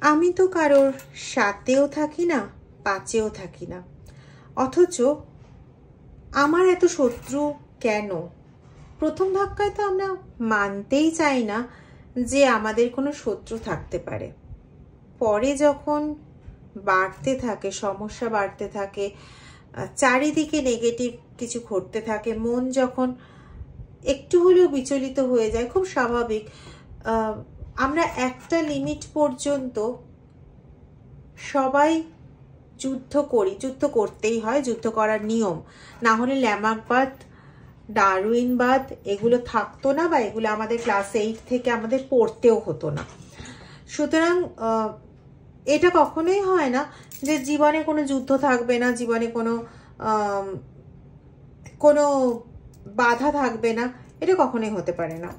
আমি তো কারোর সাতেও থাকি না, পাঁচেও থাকি না, অথচ আমার এত শত্রু কেন? প্রথম ধাক্কায় তো আমরা মানতেই চাই না যে আমাদের কোনো শত্রু থাকতে পারে। পরে যখন বাড়তে থাকে, সমস্যা বাড়তে থাকে, চারিদিকে নেগেটিভ কিছু ঘটতে থাকে, মন যখন একটু হলেও বিচলিত হয়ে যায়, খুব স্বাভাবিক। আমরা একটা লিমিট পর্যন্ত সবাই যুদ্ধ করি, যুদ্ধ করতেই হয়, যুদ্ধ করার নিয়ম। না হলে ল্যামার্কবাদ, ডারউইনবাদ এগুলো থাকতো না, বা এগুলো আমাদের ক্লাস 8 থেকে আমাদের পড়তেও হতো না। সুতরাং এটা কখনোই হয় না যে জীবনে কোনো যুদ্ধ থাকবে না, জীবনে কোনো বাধা থাকবে না, এটা কখনোই হতে পারে না।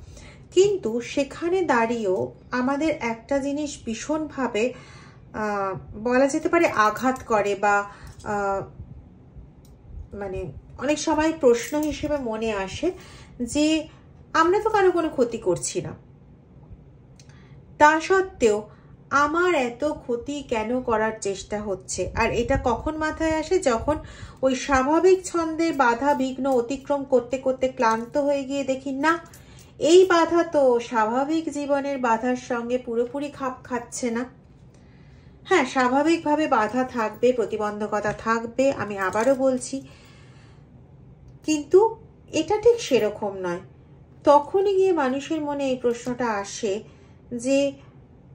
কিন্তু সেখানে দাঁড়িয়েও আমাদের একটা জিনিস ভীষণভাবে বলা যেতে পারে আঘাত করে, বা মানে অনেক সময় প্রশ্ন হিসেবে মনে আসে যে আমরা তো কারো কোনো ক্ষতি করছি না, তা সত্ত্বেও আমার এত ক্ষতি কেন করার চেষ্টা হচ্ছে। আর এটা কখন মাথায় আসে? যখন ওই স্বাভাবিক ছন্দের বাধা বিঘ্ন অতিক্রম করতে করতে ক্লান্ত হয়ে গিয়ে দেখি না, এই বাধা তো স্বাভাবিক জীবনের বাধার সঙ্গে পুরোপুরি খাপ খাচ্ছে না। হ্যাঁ, স্বাভাবিকভাবে বাধা থাকবে, প্রতিবন্ধকতা থাকবে, আমি আবারও বলছি, কিন্তু এটা ঠিক সেরকম নয়। তখনই গিয়ে মানুষের মনে এই প্রশ্নটা আসে যে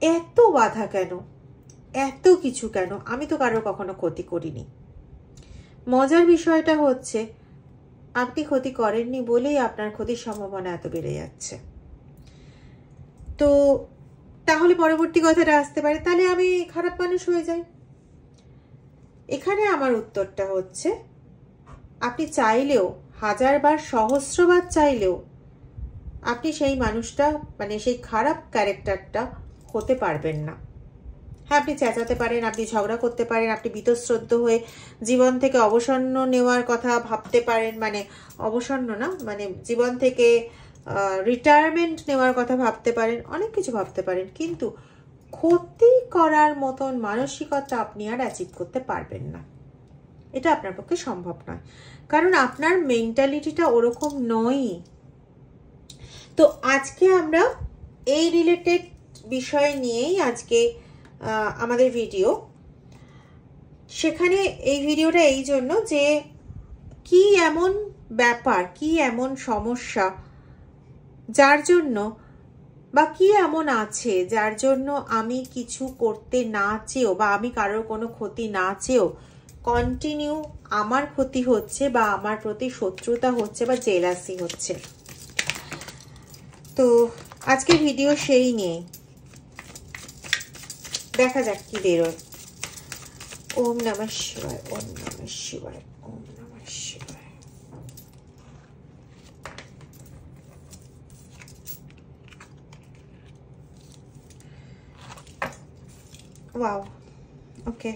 এত বাধা কেন, এত কিছু কেন? আমি তো কারোর কখনো ক্ষতি করিনি। মজার বিষয়টা হচ্ছে আপনি ক্ষতি করেননি বলেই আপনার ক্ষতির সম্ভাবনা এত বেড়ে যাচ্ছে। তো তাহলে পরবর্তী কথাটা আসতে পারে, তাহলে আমি খারাপ মানুষ হয়ে যাই। এখানে আমার উত্তরটা হচ্ছে, আপনি চাইলেও, হাজারবার সহস্রবার চাইলেও আপনি সেই মানুষটা, মানে সেই খারাপ ক্যারেক্টারটা হতে পারবেন না। হ্যাঁ, আপনি চেঁচাতে পারেন, আপনি ঝগড়া করতে পারেন, আপনি বীতশ্রদ্ধ হয়ে জীবন থেকে অবসন্ন নেওয়ার কথা ভাবতে পারেন, মানে অবসন্ন না, মানে জীবন থেকে রিটায়ারমেন্ট নেওয়ার কথা ভাবতে পারেন, অনেক কিছু ভাবতে পারেন, কিন্তু ক্ষতি করার মতন মানসিকতা আপনি আর অ্যাচিভ করতে পারবেন না। এটা আপনার পক্ষে সম্ভব নয়, কারণ আপনার মেন্টালিটিটা ওরকম নয়। তো আজকে আমরা এই রিলেটেড বিষয় নিয়েই আজকে আমাদের ভিডিও। সেখানে এই ভিডিওটা এই জন্য যে কি এমন ব্যাপার, কি এমন সমস্যা যার জন্য, বা কি এমন আছে যার জন্য আমি কিছু করতে না চেয়েও, বা আমি কারোর কোনো ক্ষতি না চেয়েও কন্টিনিউ আমার ক্ষতি হচ্ছে, বা আমার প্রতি শত্রুতা হচ্ছে, বা জেলাসি হচ্ছে। তো আজকে ভিডিও সেই নিয়ে, দেখা যাক কি বেরোয়। ওম নমঃ শিবায়, ওম নমঃ শিবায়, ওম নমঃ শিবায়। ওয়াও, ওকে।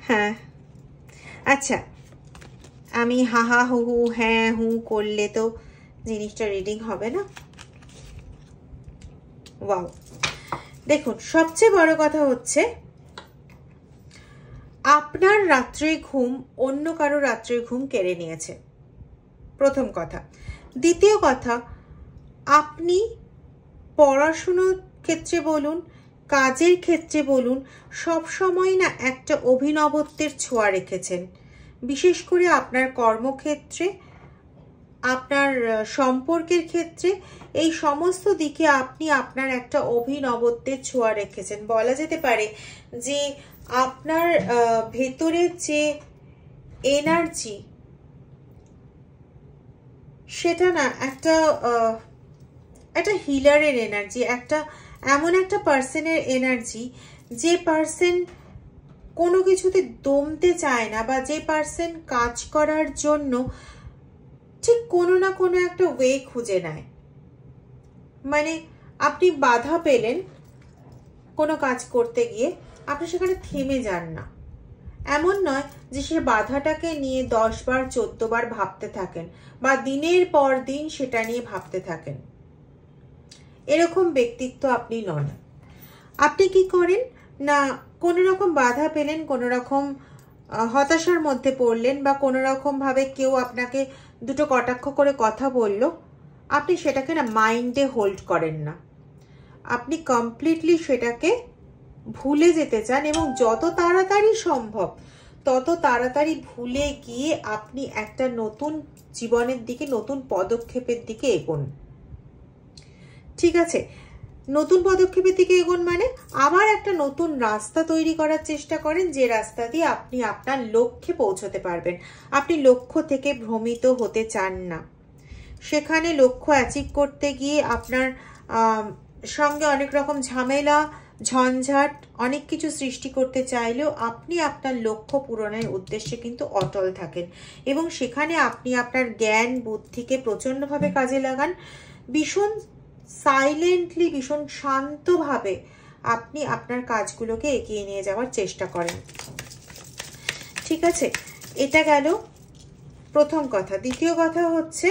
হ্যাঁ, আচ্ছা, আমি হা হা হু হু হ্যাঁ হু করলে তো জিনিসটা রিডিং হবে না। ওয়াও, দেখুন, সবচেয়ে বড় কথা হচ্ছে আপনার রাত্রের ঘুম অন্য কারো রাত্রের ঘুম কেড়ে নিয়েছে, প্রথম কথা। দ্বিতীয় কথা, আপনি পড়াশুনোর ক্ষেত্রে বলুন, কাজের ক্ষেত্রে বলুন, সব সময় না একটা অভিনবত্বের ছোঁয়া রেখেছেন। বিশেষ করে আপনার কর্মক্ষেত্রে, আপনার সম্পর্কের ক্ষেত্রে, এই সমস্ত দিকে আপনি আপনার একটা অভিনবত্বের ছোঁয়া রেখেছেন। বলা যেতে পারে যে আপনার ভেতরের যে এনার্জি, সেটা না একটা হিলারের এনার্জি, একটা এমন একটা পার্সনের এনার্জি, যে পার্সন কোনো কিছুতে দমতে চায় না, বা যে পার্সন কাজ করার জন্য ঠিক কোনো না কোনো একটা ওয়ে খুঁজে নেয়। মানে আপনি বাধা পেলেন কোনো কাজ করতে গিয়ে, আপনি সেখানে থেমে যান না। এমন নয় যে সে বাধাটাকে নিয়ে 10 বার 14 বার ভাবতে থাকেন, বা দিনের পর দিন সেটা নিয়ে ভাবতে থাকেন। এরকম ব্যক্তিত্ব আপনি নন। আপনি কি করেন না, কোনো রকম বাধা পেলেন, কোনো রকম হতাশার মধ্যে পড়লেন, বা কোনো রকম ভাবে কেউ আপনাকে দুটো কটাক্ষ করে কথা বলল, আপনি সেটাকে না মাইন্ডে হোল্ড করেন না, আপনি কমপ্লিটলি সেটাকে ভুলে যেতে চান, এবং যত তাড়াতাড়ি সম্ভব তত তাড়াতাড়ি ভুলে গিয়ে আপনি একটা নতুন জীবনের দিকে, নতুন পদক্ষেপের দিকে এগোন। ঠিক আছে, নতুন পদক্ষেপের দিকে এগোন মানে আবার একটা নতুন রাস্তা তৈরি করার চেষ্টা করেন, যে রাস্তা দিয়ে আপনি আপনার লক্ষ্যে পৌঁছতে পারবেন। আপনি লক্ষ্য থেকে ভ্রমিত হতে চান না। সেখানে লক্ষ্য অ্যাচিভ করতে গিয়ে আপনার সঙ্গে অনেক রকম ঝামেলা, ঝঞ্ঝাট, অনেক কিছু সৃষ্টি করতে চাইলেও আপনি আপনার লক্ষ্য পূরণের উদ্দেশ্যে কিন্তু অটল থাকেন, এবং সেখানে আপনি আপনার জ্ঞান বুদ্ধিকে প্রচণ্ডভাবে কাজে লাগান। ভীষণ সাইলেন্টলি, ভীষণ শান্তভাবে আপনি আপনার কাজগুলোকে এগিয়ে নিয়ে যাওয়ার চেষ্টা করেন। ঠিক আছে, এটা গেল প্রথম কথা। দ্বিতীয় কথা হচ্ছে,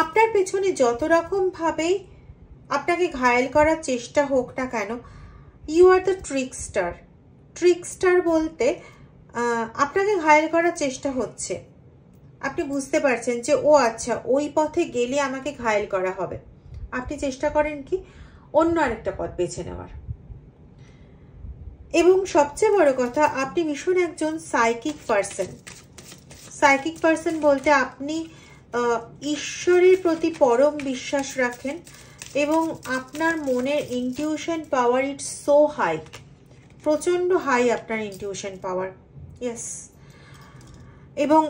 আপনার পেছনে যত রকম ভাবেই আপনাকে ঘায়েল করার চেষ্টা হোক না কেন, you are the trickster. Trickster বলতে আপনাকে ঘায়েল করার চেষ্টা হচ্ছে, আপনি বুঝতে পারছেন যে ও আচ্ছা, ওই পথে গেলে আমাকে ঘায়েল করা হবে। আপনি চেষ্টা করেন কি অন্য আরেকটা পথ বেছে নেওয়ার। এবং সবচেয়ে বড় কথা, আপনি ভীষণ একজন সাইকিক পার্সন। সাইকিক পার্সন বলতে আপনি ঈশ্বরের প্রতি পরম বিশ্বাস রাখেন, এবং আপনার মনের intuition power it's so high, প্রচণ্ড হাই আপনার ইনটিউশন পাওয়ার। ইয়েস, এবং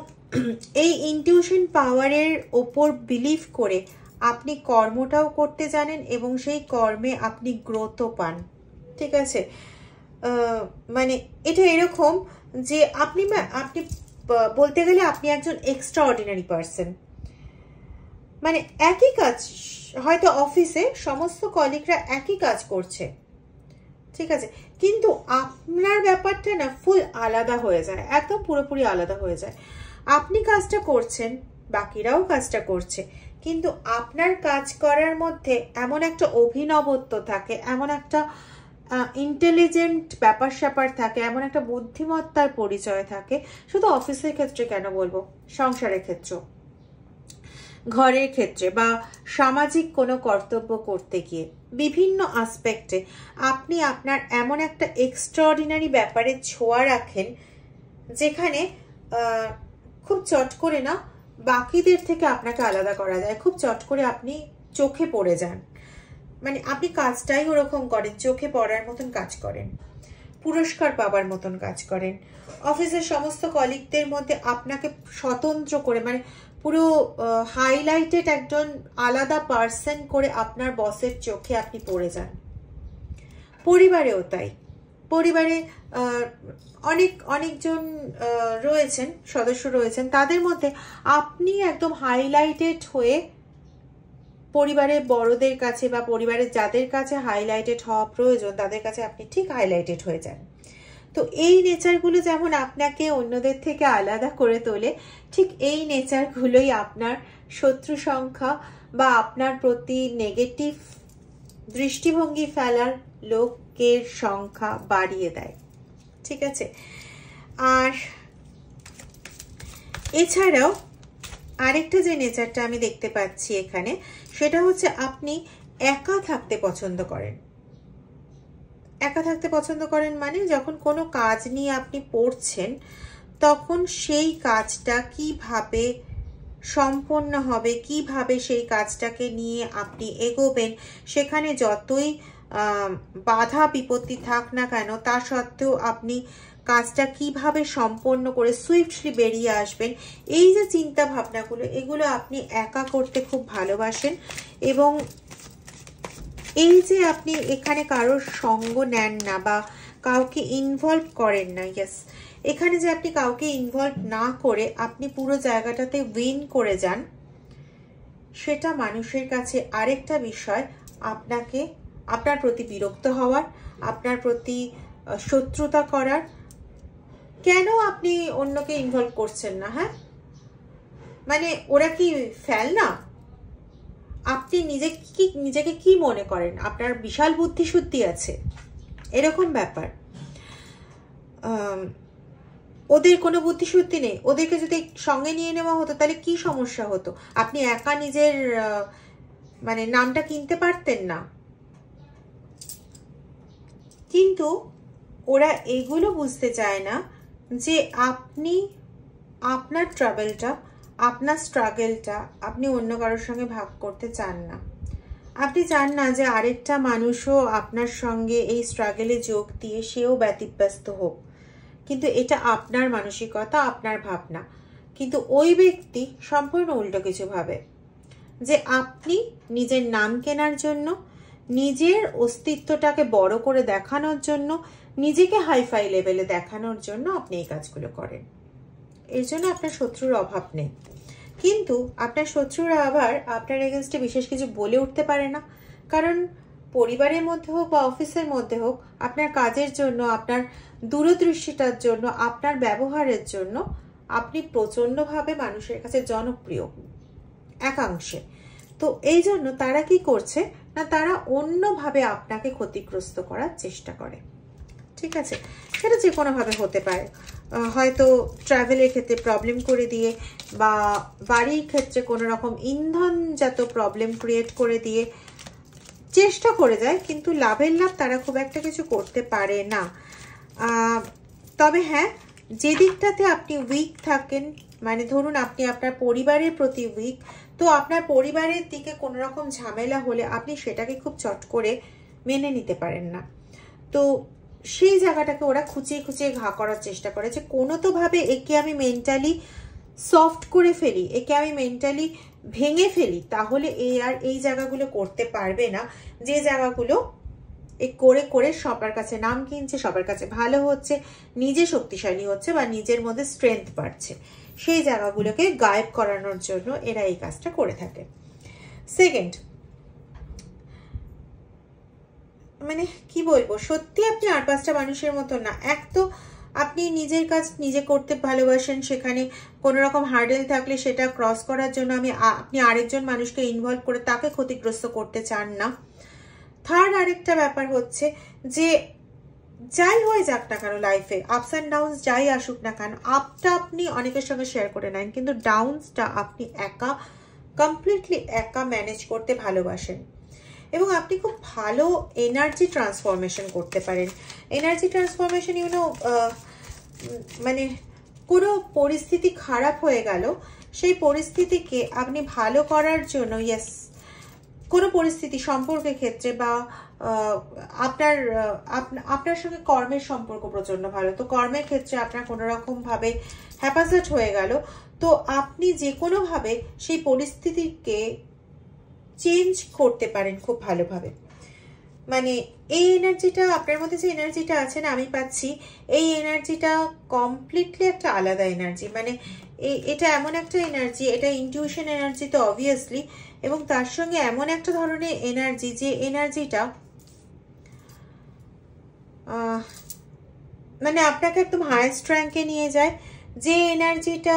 এই ইনটিউশন পাওয়ারের ওপর বিলিভ করে আপনি কর্মটাও করতে জানেন, এবং সেই কর্মে আপনি গ্রোথও পান। ঠিক আছে, মানে এটা এরকম যে আপনি বলতে গেলে আপনি একজন এক্সট্রা অর্ডিনারি পার্সন। মানে একই কাজ, হয়তো অফিসে সমস্ত কলিগরা একই কাজ করছে, ঠিক আছে, কিন্তু আপনার ব্যাপারটা না ফুল আলাদা হয়ে যায়, একদম পুরোপুরি আলাদা হয়ে যায়। আপনি কাজটা করছেন, বাকিরাও কাজটা করছে, কিন্তু আপনার কাজ করার মধ্যে এমন একটা অভিনবত্ব থাকে, এমন একটা ইন্টেলিজেন্ট ব্যাপার স্যাপার থাকে, এমন একটা বুদ্ধিমত্তার পরিচয় থাকে। শুধু অফিসের ক্ষেত্রে কেন বলবো, সংসারের ক্ষেত্রে, ঘরের ক্ষেত্রে, বা সামাজিক কোনো কর্তব্য করতে গিয়ে, বিভিন্ন আসপেক্টে আপনি আপনার এমন একটা এক্সট্রাঅর্ডিনারি ব্যাপারে ছোঁয়া রাখেন, যেখানে খুব চট করে না বাকিদের থেকে আপনাকে আলাদা করা যায়, খুব চট করে আপনি চোখে পড়ে যান। মানে আপনি কাজটাই ওরকম করেন, চোখে পড়ার মতন কাজ করেন, পুরস্কার পাবার মতন কাজ করেন। অফিসের সমস্ত কলিগদের মধ্যে আপনাকে স্বতন্ত্র করে, মানে পুরো হাইলাইটেড একজন আলাদা পার্সন করে আপনার বসের চোখে আপনি পড়ে যান। পরিবারেও তাই, পরিবারে অনেকজন রয়েছেন, সদস্য রয়েছেন, তাদের মধ্যে আপনি একদম হাইলাইটেড হয়ে পরিবারের বড়দের কাছে, বা পরিবারের যাদের কাছে হাইলাইটেড হওয়া প্রয়োজন তাদের কাছে আপনি ঠিক হাইলাইটেড হয়ে যান। তো এই নেচারগুলো যেমন আপনাকে অন্যদের থেকে আলাদা করে তোলে, ঠিক এই নেচারগুলোই আপনার শত্রু সংখ্যা বা আপনার প্রতি নেগেটিভ দৃষ্টিভঙ্গি ফেলার লোকের সংখ্যা বাড়িয়ে দেয়। ঠিক আছে, আর এছাড়াও আরেকটা যে নেচারটা আমি দেখতে পাচ্ছি এখানে, সেটা হচ্ছে আপনি একা থাকতে পছন্দ করেন। একা থাকতে পছন্দ করেন মানে যখন কোনো কাজ নিয়ে আপনি পড়ছেন, তখন সেই কাজটা কিভাবে সম্পন্ন হবে, কিভাবে সেই কাজটাকে নিয়ে আপনি এগোবেন, সেখানে যতই বাধা বিপত্তি থাক না কেন, তা সত্ত্বেও আপনি কাজটা কিভাবে সম্পন্ন করে সুইফটলি বেরিয়ে আসবেন, এই যে চিন্তা ভাবনাগুলো, এগুলো আপনি একা করতে খুব ভালোবাসেন। এবং এই যে আপনি এখানে কারোর সঙ্গ নেন না বা কাউকে ইনভলভ করেন না, ইয়েস, এখানে যে আপনি কাউকে ইনভলভ না করে আপনি পুরো জায়গাটাতে উইন করে যান, সেটা মানুষের কাছে আরেকটা বিষয় আপনার প্রতি বিরক্ত হওয়ার, আপনার প্রতি শত্রুতা করার। কেন আপনি অন্যকে ইনভলভ করছেন না? হ্যাঁ, মানে ওরা কি ফেল না? আপনি নিজেকে কি মনে করেন? আপনার বিশাল বুদ্ধি শুদ্ধি আছে, এরকম ব্যাপার। ওদের কোনো বুদ্ধি শুদ্ধি নেই। ওদেরকে যদি সঙ্গে নিয়ে নেওয়া হতো তাহলে কি সমস্যা হতো? আপনি একা নিজের মানে নামটা কিনতে পারতেন না? কিন্তু ওরা এগুলো বুঝতে চায় না যে আপনি আপনার ট্রাভেলটা, আপনার স্ট্রাগলটা আপনি অন্য কারোর সঙ্গে ভাগ করতে চান না। আপনি চান না যে আরেকটা মানুষও আপনার সঙ্গে এই স্ট্রাগলে যোগ দিয়ে সেও ব্যতিব্যস্ত হোক। কিন্তু এটা আপনার মানসিকতা, আপনার ভাবনা। কিন্তু ওই ব্যক্তি সম্পূর্ণ উল্টো কিছু ভাবে, যে আপনি নিজের নাম কেনার জন্য, নিজের অস্তিত্বটাকে বড় করে দেখানোর জন্য, নিজেকে হাইফাই লেভেলে দেখানোর জন্য আপনি এই কাজগুলো করেন। এর জন্য আপনার শত্রুর অভাব নেই। কিন্তু আপনার শত্রুরা আবার আপনার এগেনস্টে বিশেষ কিছু বলে উঠতে পারে না, কারণ পরিবারের মধ্যে হোক বা অফিসের মধ্যে হোক, আপনার কাজের জন্য, আপনার দূরদৃষ্টিতার জন্য, আপনার ব্যবহারের জন্য আপনি প্রচণ্ডভাবে মানুষের কাছে জনপ্রিয় একাংশে। তো এই জন্য তারা কি করছে না, তারা অন্যভাবে আপনাকে ক্ষতিগ্রস্ত করার চেষ্টা করে। ঠিক আছে, সেটা যে কোনোভাবে হতে পারে। হয়তো ট্রাভেলের ক্ষেত্রে প্রবলেম করে দিয়ে, বা বাড়ির ক্ষেত্রে কোনো রকম ইন্ধনজাত প্রবলেম ক্রিয়েট করে দিয়ে চেষ্টা করে যায়, কিন্তু লাভের লাভ তারা খুব একটা কিছু করতে পারে না। তবে হ্যাঁ, যে দিকটাতে আপনি উইক থাকেন, মানে ধরুন আপনি আপনার পরিবারের প্রতি উইক, তো আপনার পরিবারের দিকে কোনো রকম ঝামেলা হলে আপনি সেটাকে খুব চট করে মেনে নিতে পারেন না। তো সেই জায়গাটাকে ওরা খুঁচিয়ে খুঁচিয়ে ঘা করার চেষ্টা করে, যে কোনো তো ভাবে একে আমি মেন্টালি সফট করে ফেলি, একে আমি মেন্টালি ভেঙে ফেলি, তাহলে এই জায়গাগুলো করতে পারবে না। যে জায়গাগুলো করে করে সবার কাছে নাম কিনছে, সবার কাছে ভালো হচ্ছে, নিজে শক্তিশালী হচ্ছে বা নিজের মধ্যে স্ট্রেংথ বাড়ছে, সেই জায়গাগুলোকে গায়েব করানোর জন্য এরা এই কাজটা করে থাকে। সেকেন্ড, মানে কি বলবো, সত্যি আপনি আর পাঁচটা মানুষের মতো না। এক তো আপনি নিজের কাজ নিজে করতে ভালোবাসেন, সেখানে কোনো রকম হার্ডেল থাকলে সেটা ক্রস করার জন্য আপনি আরেকজন মানুষকে ইনভলভ করে তাকে ক্ষতিগ্রস্ত করতে চান না। থার্ড আরেকটা ব্যাপার হচ্ছে যে যাই হয়ে যাক না কেন লাইফে, আপস অ্যান্ড ডাউনস যাই আসুক না কেন, আপটা আপনি অনেকের সঙ্গে শেয়ার করে নেন, কিন্তু ডাউনসটা আপনি একা, কমপ্লিটলি একা ম্যানেজ করতে ভালোবাসেন। এবং আপনি খুব ভালো এনার্জি ট্রান্সফরমেশন করতে পারেন। এনার্জি ট্রান্সফরমেশন মানে কোনো পরিস্থিতি খারাপ হয়ে গেল, সেই পরিস্থিতিকে আপনি ভালো করার জন্য, ইয়েস, কোনো পরিস্থিতি সম্পর্কের ক্ষেত্রে বা আপনার সঙ্গে কর্মের সম্পর্ক প্রচন্ড ভালো, তো কর্মের ক্ষেত্রে আপনার কোনো রকম ভাবে হ্যাপাসাট হয়ে গেল, তো আপনি যে কোনো ভাবে সেই পরিস্থিতিকে চেঞ্জ করতে পারেন খুব ভালোভাবে। মানে এই এনার্জিটা, আপনার মধ্যে যে এনার্জিটা আছে না, আমি পাচ্ছি এই এনার্জিটা কমপ্লিটলি একটা আলাদা এনার্জি। মানে এটা এমন একটা এনার্জি, এটা ইনটিউশন এনার্জি তো অবভিয়াসলি, এবং তার সঙ্গে এমন একটা ধরনের এনার্জি, যে এনার্জিটা মানে আপনাকে একদম হাইয়েস্ট র্যাঙ্কে নিয়ে যায়, যে এনার্জিটা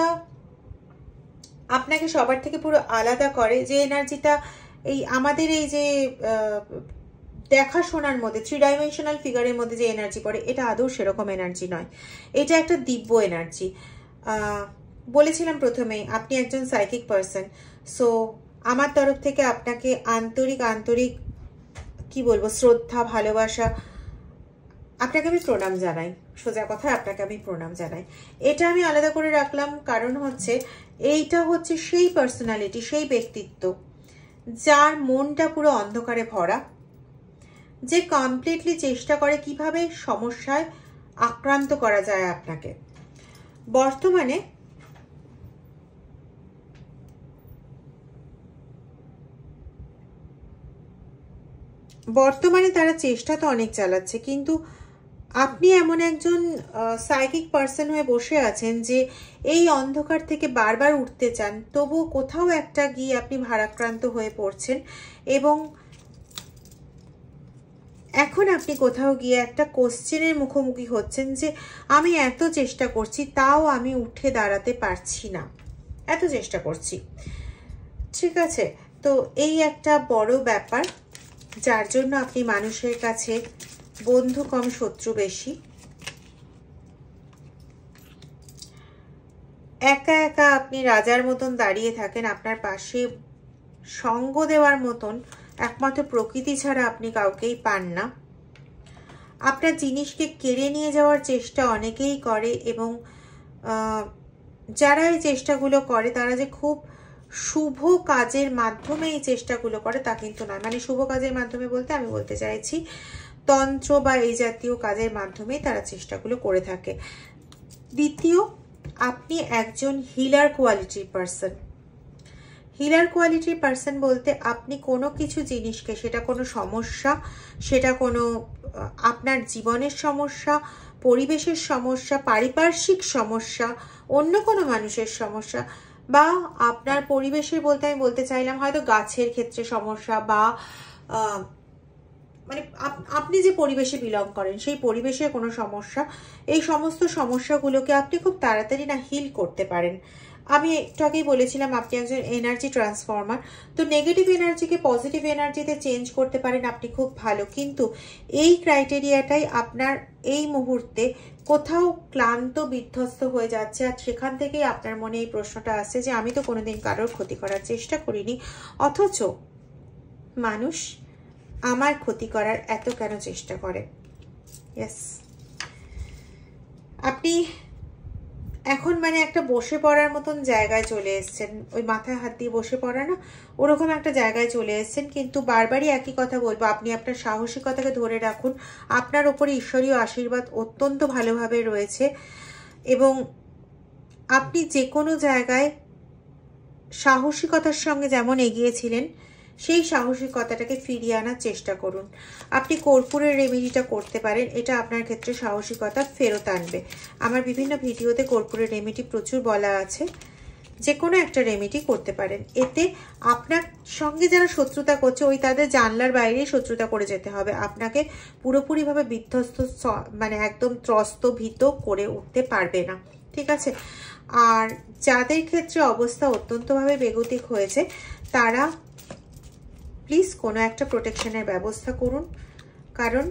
আপনাকে সবার থেকে পুরো আলাদা করে, যে এনার্জিটা এই আমাদের এই যে দেখাশোনার মধ্যে, 3 ডাইমেনশনাল ফিগারের মধ্যে যে এনার্জি পড়ে, এটা আদৌ সেরকম এনার্জি নয়। এটা একটা দিব্য এনার্জি। বলেছিলাম প্রথমেই আপনি একজন সাইকিক পার্সন, সো আমার তরফ থেকে আপনাকে আন্তরিক কি বলবো, শ্রদ্ধা, ভালোবাসা, আপনাকে আমি প্রণাম জানাই। সোজা কথা, আপনাকে আমি প্রণাম জানাই। এটা আমি আলাদা করে রাখলাম কারণ হচ্ছে এইটা হচ্ছে সেই পার্সোনালিটি, সেই ব্যক্তিত্ব যার মনটা পুরো অন্ধকারে ভরা, যে কমপ্লিটলি চেষ্টা করে কিভাবে সমস্যায় আক্রান্ত করা যায় আপনাকে। বর্তমানে তারা চেষ্টা তো অনেক চালাচ্ছে, কিন্তু আপনি এমন একজন সাইকিক পার্সন হয়ে বসে আছেন যে এই অন্ধকার থেকে বারবার উঠতে চান, তবুও কোথাও একটা গিয়ে আপনি ভারাক্রান্ত হয়ে পড়ছেন, এবং এখন আপনি কোথাও গিয়ে একটা কোশ্চেনের মুখোমুখি হচ্ছেন যে আমি এত চেষ্টা করছি, তাও আমি উঠে দাঁড়াতে পারছি না। এত চেষ্টা করছি। ঠিক আছে, তো এই একটা বড় ব্যাপার যার জন্য আপনি মানুষের কাছে বন্ধু কম শত্রু বেশি। একা একা আপনি রাজার মতন দাঁড়িয়ে থাকেন, আপনার পাশে সঙ্গ দেওয়ার মতন একমাত্র প্রকৃতি ছাড়া আপনি কাউকেই পান না। আপনার জিনিসকে কেড়ে নিয়ে যাওয়ার চেষ্টা অনেকেই করে, এবং যারা এই চেষ্টাগুলো করে তারা যে খুব শুভ কাজের মাধ্যমে এই চেষ্টাগুলো করে তা কিন্তু নয়। মানে শুভ কাজের মাধ্যমে বলতে আমি বলতে চাইছি তন্ত্র বা এই জাতীয় কাজের মাধ্যমেই তারা চেষ্টাগুলো করে থাকে। দ্বিতীয়, আপনি একজন হিলার কোয়ালিটির পার্সন। হিলার কোয়ালিটির পার্সন বলতে আপনি কোনো কিছু জিনিসকে, সেটা কোনো সমস্যা, সেটা কোনো আপনার জীবনের সমস্যা, পরিবেশের সমস্যা, পারিপার্শ্বিক সমস্যা, অন্য কোনো মানুষের সমস্যা, বা আপনার পরিবেশের বলতে আমি বলতে চাইলাম হয়তো গাছের ক্ষেত্রে সমস্যা, বা মানে আপনি যে পরিবেশে বিলং করেন সেই পরিবেশের কোনো সমস্যা, এই সমস্ত সমস্যাগুলোকে আপনি খুব তাড়াতাড়ি না হিল করতে পারেন। আমি একটু আগেই বলেছিলাম আপনি একজন এনার্জি ট্রান্সফর্মার, তো নেগেটিভ এনার্জিকে পজিটিভ এনার্জিতে চেঞ্জ করতে পারেন আপনি খুব ভালো। কিন্তু এই ক্রাইটেরিয়াটাই আপনার এই মুহূর্তে কোথাও ক্লান্ত বিধ্বস্ত হয়ে যাচ্ছে, আর সেখান থেকেই আপনার মনে এই প্রশ্নটা আসছে যে আমি তো কোনোদিন কারোর ক্ষতি করার চেষ্টা করিনি, অথচ মানুষ আমার ক্ষতি করার এত কেন চেষ্টা করে। ইয়েস, আপনি এখন মানে একটা বসে পড়ার মতন জায়গায় চলে এসেছেন, ওই মাথায় হাত দিয়ে বসে পড়া না, ওরকম একটা জায়গায় চলে এসেছেন। কিন্তু বারবারই একই কথা বলবো, আপনি আপনার সাহসিকতাকে ধরে রাখুন। আপনার ওপরে ঈশ্বরীয় আশীর্বাদ অত্যন্ত ভালোভাবে রয়েছে, এবং আপনি যে কোনো জায়গায় সাহসিকতার সঙ্গে যেমন এগিয়েছিলেন সেই সাহসিকতাটাকে ফিরিয়ে আনার চেষ্টা করুন। আপনি কর্পূরের রেমেডিটা করতে পারেন, এটা আপনার ক্ষেত্রে সাহসিকতা ফেরত আনবে। আমার বিভিন্ন ভিডিওতে কর্পূরের রেমেডি প্রচুর বলা আছে, যে কোনো একটা রেমেডি করতে পারেন। এতে আপনার সঙ্গে যারা শত্রুতা করছে ওই তাদের জানলার বাইরেই শত্রুতা করে যেতে হবে, আপনাকে পুরোপুরিভাবে বিধ্বস্ত মানে একদম ত্রস্ত ভীত করে উঠতে পারবে না। ঠিক আছে, আর যাদের ক্ষেত্রে অবস্থা অত্যন্তভাবে বেগতিক হয়েছে তারা প্লিজ কোনো একটা প্রোটেকশনের ব্যবস্থা করুন, কারণ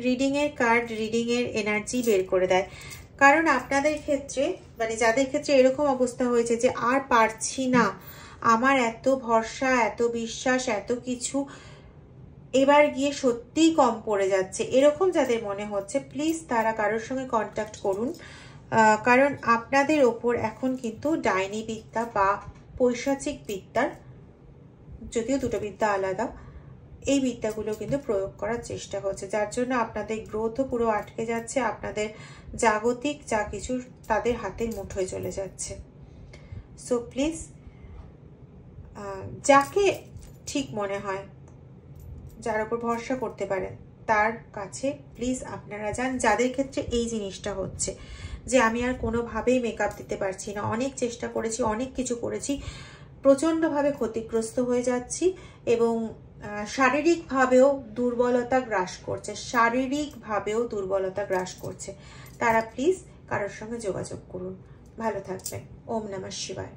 রিডিংয়ের কার্ড রিডিংয়ের এনার্জি বের করে দেয়। কারণ আপনাদের ক্ষেত্রে মানে যাদের ক্ষেত্রে এরকম অবস্থা হয়েছে যে আর পারছি না, আমার এত ভরসা, এত বিশ্বাস, এত কিছু এবার গিয়ে সত্যিই কম পড়ে যাচ্ছে, এরকম যাদের মনে হচ্ছে প্লিজ তারা কারোর সঙ্গে কন্ট্যাক্ট করুন। কারণ আপনাদের ওপর এখন কিন্তু ডাইনি বিদ্যা বা পৈশাচিক বিদ্যার, যদিও দুটো বিদ্যা আলাদা, এই বিদ্যাগুলো কিন্তু প্রয়োগ করার চেষ্টা হচ্ছে, যার জন্য আপনাদের গ্রোথও পুরো আটকে যাচ্ছে, আপনাদের জাগতিক যা কিছু তাদের হাতের মুঠোয় চলে যাচ্ছে। সো প্লিজ যাকে ঠিক মনে হয়, যার উপর ভরসা করতে পারেন তার কাছে প্লিজ আপনারা যান। যাদের ক্ষেত্রে এই জিনিসটা হচ্ছে যে আমি আর কোনোভাবেই মেকআপ দিতে পারছি না, অনেক চেষ্টা করেছি, অনেক কিছু করেছি, প্রচণ্ডভাবে ক্ষতিগ্রস্ত হয়ে যাচ্ছি, এবং শারীরিকভাবেও দুর্বলতা গ্রাস করছে, শারীরিকভাবেও দুর্বলতা গ্রাস করছে, তারা প্লিজ কারোর সঙ্গে যোগাযোগ করুন। ভালো থাকবেন। ওম নমঃ শিবায়।